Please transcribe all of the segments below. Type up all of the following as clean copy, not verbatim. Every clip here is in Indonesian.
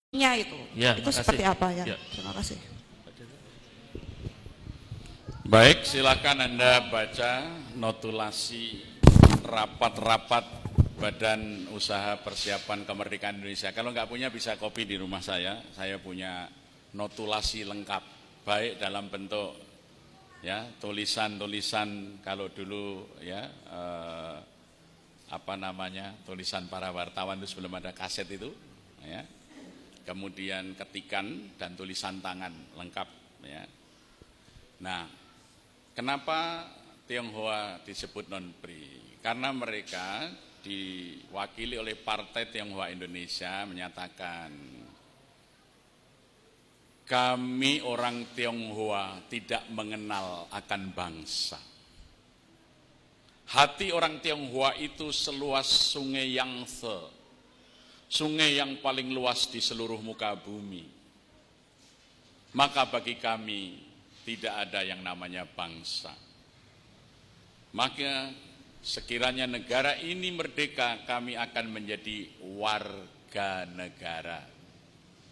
itu. Ya, Itu seperti apa ya? Terima kasih. Baik, silakan Anda baca notulasi rapat-rapat Badan Usaha Persiapan Kemerdekaan Indonesia. Kalau nggak punya bisa copy di rumah saya punya notulasi lengkap, baik dalam bentuk ya tulisan-tulisan kalau dulu ya tulisan para wartawan itu sebelum ada kaset itu, ya. Kemudian ketikan dan tulisan tangan lengkap, ya. Nah, kenapa Tionghoa disebut non-PRI? Karena mereka diwakili oleh Partai Tionghoa Indonesia menyatakan, kami orang Tionghoa tidak mengenal akan bangsa. Hati orang Tionghoa itu seluas sungai Yangtze, sungai yang paling luas di seluruh muka bumi. Maka bagi kami tidak ada yang namanya bangsa. Maka sekiranya negara ini merdeka, kami akan menjadi warga negara,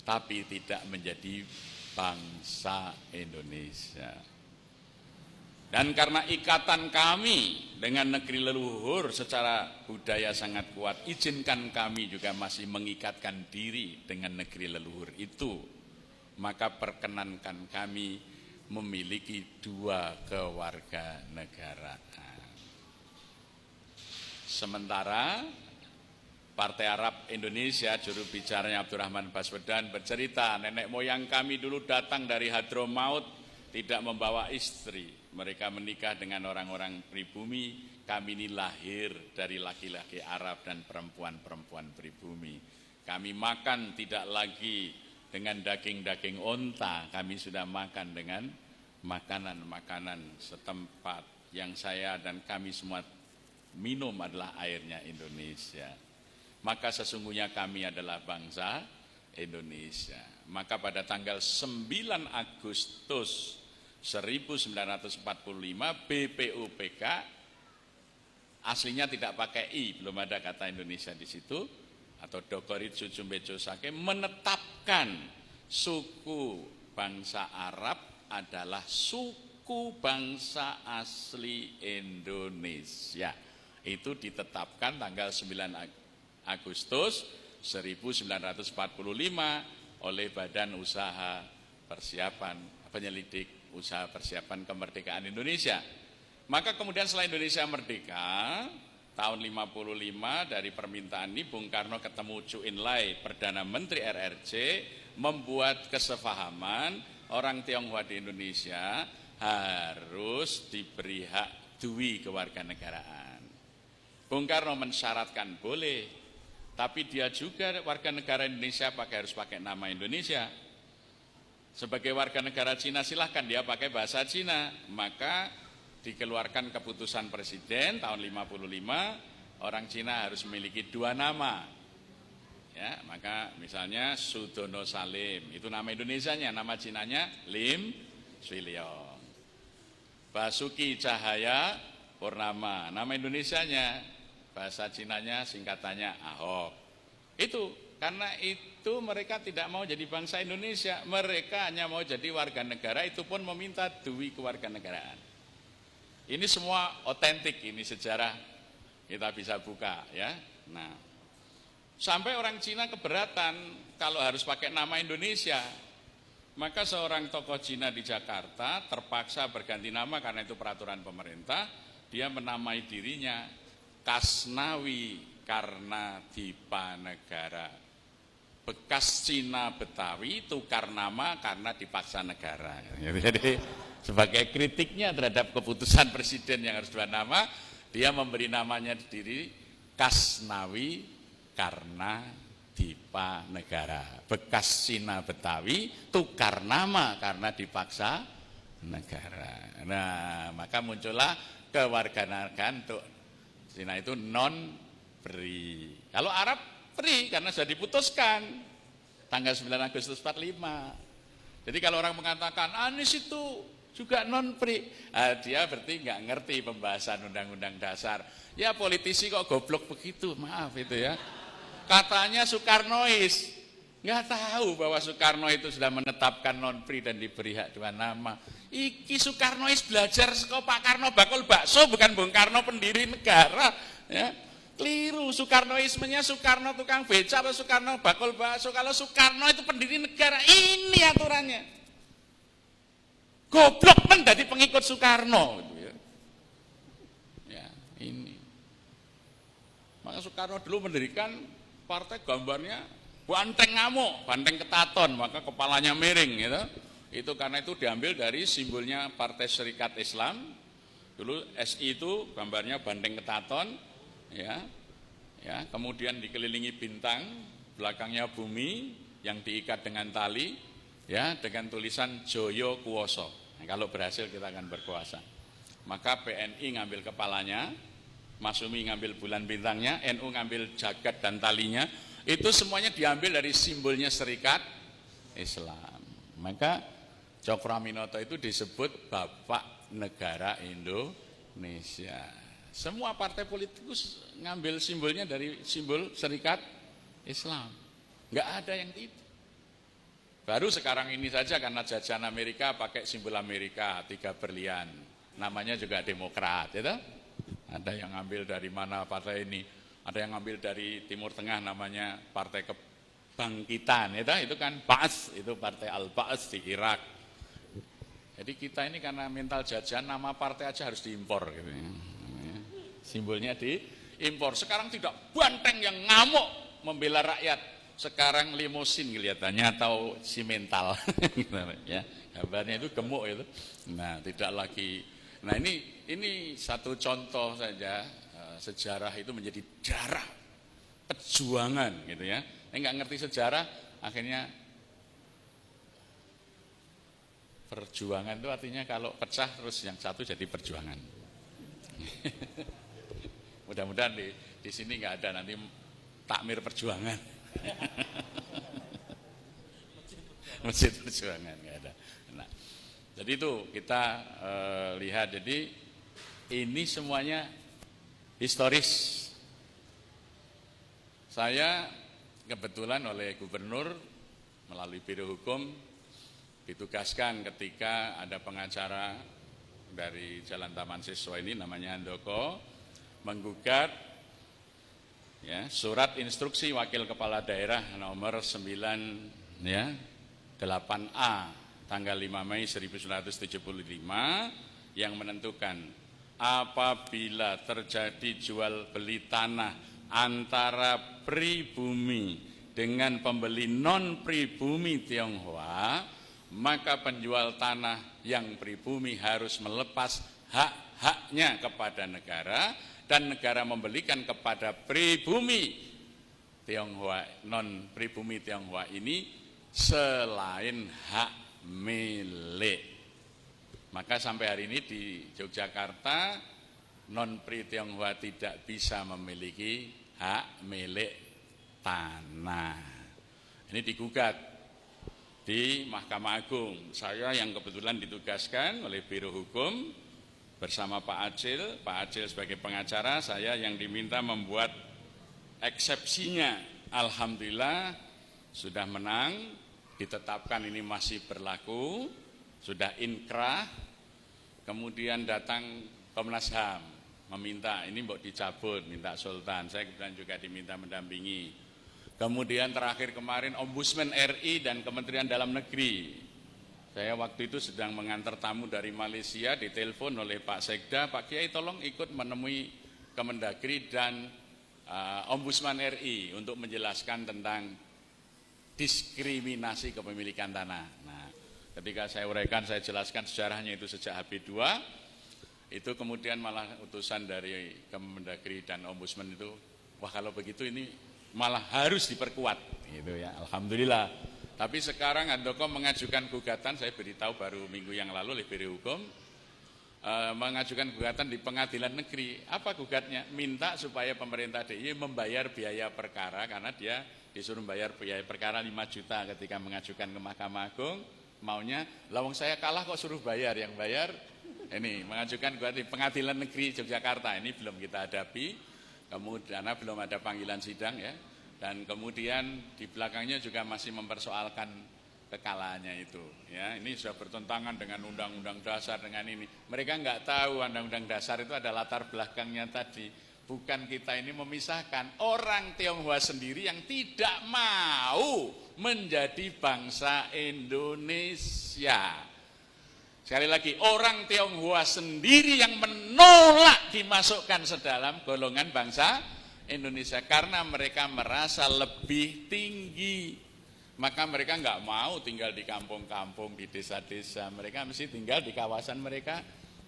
tapi tidak menjadi bangsa Indonesia. Dan karena ikatan kami dengan negeri leluhur secara budaya sangat kuat, izinkan kami juga masih mengikatkan diri dengan negeri leluhur itu. Maka perkenankan kami memiliki dua kewarganegaraan. Sementara Partai Arab Indonesia, juru bicaranya Abdurrahman Baswedan bercerita, nenek moyang kami dulu datang dari Hadramaut tidak membawa istri. Mereka menikah dengan orang-orang pribumi, kami ini lahir dari laki-laki Arab dan perempuan-perempuan pribumi. Kami makan tidak lagi dengan daging-daging onta, kami sudah makan dengan makanan-makanan setempat. Yang saya dan kami semua minum adalah airnya Indonesia. Maka sesungguhnya kami adalah bangsa Indonesia. Maka pada tanggal 9 Agustus 1945 BPUPK, aslinya tidak pakai I, belum ada kata Indonesia di situ, atau Dogoritsu Jumbejo Sake, menetapkan suku bangsa Arab adalah suku bangsa asli Indonesia. Itu ditetapkan tanggal 9 Agustus 1945 oleh Badan Usaha Persiapan Penyelidik Usaha Persiapan Kemerdekaan Indonesia. Maka kemudian setelah Indonesia merdeka tahun 55, dari permintaan ini Bung Karno ketemu Chu Enlai, Perdana Menteri RRC, membuat kesepahaman orang Tionghoa di Indonesia harus diberi hak dui kewarganegaraan. Bung Karno mensyaratkan boleh, tapi dia juga warga negara Indonesia harus pakai nama Indonesia. Sebagai warga negara Cina silahkan dia pakai bahasa Cina. Maka dikeluarkan keputusan presiden tahun 55, orang Cina harus memiliki dua nama. Ya, maka misalnya Sudono Salim, itu nama Indonesianya, nama Cinanya Lim Swee Leong. Basuki Cahaya Purnama, nama Indonesianya, bahasa Cinanya singkatannya Ahok. Itu karena itu mereka tidak mau jadi bangsa Indonesia, mereka hanya mau jadi warga negara, itu pun meminta dui kewarganegaraan. Ini semua otentik, ini sejarah kita bisa buka, ya. Nah, sampai orang Cina keberatan kalau harus pakai nama Indonesia. Maka seorang tokoh Cina di Jakarta terpaksa berganti nama karena itu peraturan pemerintah. Dia menamai dirinya Kasnawi karena Dipanegara. Bekas Cina Betawi tukar nama karena dipaksa negara. Jadi sebagai kritiknya terhadap keputusan presiden yang harus dua nama, dia memberi namanya sendiri Kasnawi karena Dipanegara. Bekas Cina Betawi tukar nama karena dipaksa negara. Nah, maka muncullah kewarganegaraan untuk Cina itu non-PRI. Kalau Arab PRI karena sudah diputuskan tanggal 9 Agustus 45. Jadi kalau orang mengatakan Anies itu juga non-PRI, dia berarti nggak ngerti pembahasan Undang-Undang Dasar. Ya politisi kok goblok begitu, maaf itu ya. Katanya Soekarnois, Nggak tahu bahwa Soekarno itu sudah menetapkan non-pri dan diberi hak dua nama. Iki Soekarnois belajar saka Pak Karno bakul bakso, bukan Bung Karno pendiri negara. Ya. Keliru, Soekarnoismenya Soekarno tukang beca atau Soekarno bakul bakso. Kalau Soekarno itu pendiri negara, ini aturannya. Goblok menjadi pengikut Soekarno. Gitu ya. Ya, ini. Maka Soekarno dulu mendirikan partai gambarnya banteng ngamuk, banteng ketaton, maka kepalanya miring gitu. Itu karena itu diambil dari simbolnya Partai Serikat Islam. Dulu SI itu gambarnya banteng ketaton, ya. Ya, kemudian dikelilingi bintang, belakangnya bumi yang diikat dengan tali, ya, dengan tulisan Joyo Kuwoso. Nah, kalau berhasil kita akan berkuasa. Maka PNI ngambil kepalanya, Masumi ngambil bulan bintangnya, NU ngambil jagat dan talinya. Itu semuanya diambil dari simbolnya Serikat Islam. Maka Cokroaminoto itu disebut Bapak Negara Indonesia. Semua partai politikus ngambil simbolnya dari simbol Serikat Islam. Enggak ada yang tidak. Baru sekarang ini saja karena jajahan Amerika pakai simbol Amerika, 3 berlian. Namanya juga Demokrat, ya toh? Ada yang ngambil dari mana partai ini? Ada yang ngambil dari Timur Tengah namanya Partai Kebangkitan, itu kan Ba'as, itu Partai Al-Ba'as di Irak. Jadi kita ini karena mental jajan, nama partai aja harus diimpor. Gitu ya. Simbolnya diimpor. Sekarang tidak banteng yang ngamuk membela rakyat. Sekarang limusin kelihatannya atau simental. Ya, gambarnya itu gemuk itu. Nah, tidak lagi. Nah ini satu contoh saja. Sejarah itu menjadi darah perjuangan gitu ya. Enggak ngerti sejarah, akhirnya perjuangan itu artinya kalau pecah terus yang satu jadi perjuangan. Mudah-mudahan di sini enggak ada nanti takmir perjuangan. Masjid perjuangan enggak ada. Nah, jadi itu kita lihat, jadi ini semuanya historis. Saya kebetulan oleh gubernur melalui Biro Hukum ditugaskan ketika ada pengacara dari Jalan Taman Siswa ini namanya Handoko menggugat ya, surat instruksi Wakil Kepala Daerah nomor 9 ya 8A tanggal 5 Mei 1975 yang menentukan apabila terjadi jual beli tanah antara pribumi dengan pembeli non pribumi Tionghoa, maka penjual tanah yang pribumi harus melepas hak-haknya kepada negara dan negara membelikan kepada pribumi Tionghoa, non pribumi Tionghoa ini selain hak milik. Maka sampai hari ini di Yogyakarta non-pri Tionghoa tidak bisa memiliki hak milik tanah. Ini digugat di Mahkamah Agung. Saya yang kebetulan ditugaskan oleh Biro Hukum bersama Pak Acil sebagai pengacara, saya yang diminta membuat eksepsinya. Alhamdulillah sudah menang, ditetapkan ini masih berlaku, sudah inkrah. Kemudian datang Komnas HAM meminta ini mau dicabut, minta Sultan. Saya kemudian juga diminta mendampingi. Kemudian terakhir kemarin Ombudsman RI dan Kementerian Dalam Negeri. Saya waktu itu sedang mengantar tamu dari Malaysia, ditelepon oleh Pak Sekda, Pak Kiai tolong ikut menemui Kemendagri dan Ombudsman RI untuk menjelaskan tentang diskriminasi kepemilikan tanah. Nah, ketika saya uraikan, saya jelaskan sejarahnya itu sejak HP2, itu kemudian malah utusan dari Kemendagri dan Ombudsman itu, wah kalau begitu ini malah harus diperkuat, gitu ya. Alhamdulillah. Tapi sekarang Handoko mengajukan gugatan, saya beritahu baru minggu yang lalu oleh Biro Hukum, mengajukan gugatan di Pengadilan Negeri. Apa gugatnya? Minta supaya pemerintah DIY membayar biaya perkara, karena dia disuruh membayar biaya perkara 5 juta ketika mengajukan ke Mahkamah Agung. Maunya, lawang saya kalah kok suruh bayar, yang bayar ini mengajukan gugatan di Pengadilan Negeri Yogyakarta. Ini belum kita hadapi, kemudian belum ada panggilan sidang ya. Dan kemudian di belakangnya juga masih mempersoalkan kekalahannya itu. Ya, ini sudah bertentangan dengan undang-undang dasar dengan ini. Mereka nggak tahu undang-undang dasar itu ada latar belakangnya tadi. Bukan kita ini memisahkan orang Tionghoa sendiri yang tidak mau menjadi bangsa Indonesia. Sekali lagi, orang Tionghoa sendiri yang menolak dimasukkan sedalam golongan bangsa Indonesia karena mereka merasa lebih tinggi. Maka mereka nggak mau tinggal di kampung-kampung, di desa-desa. Mereka mesti tinggal di kawasan mereka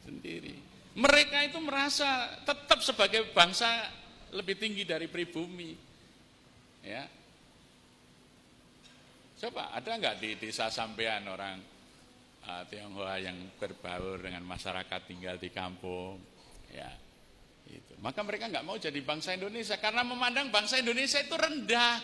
sendiri. Mereka itu merasa tetap sebagai bangsa lebih tinggi dari pribumi. Ya. Coba ada nggak di desa sampean orang Tionghoa yang berbaur dengan masyarakat tinggal di kampung? Ya. Itu. Maka mereka nggak mau jadi bangsa Indonesia karena memandang bangsa Indonesia itu rendah.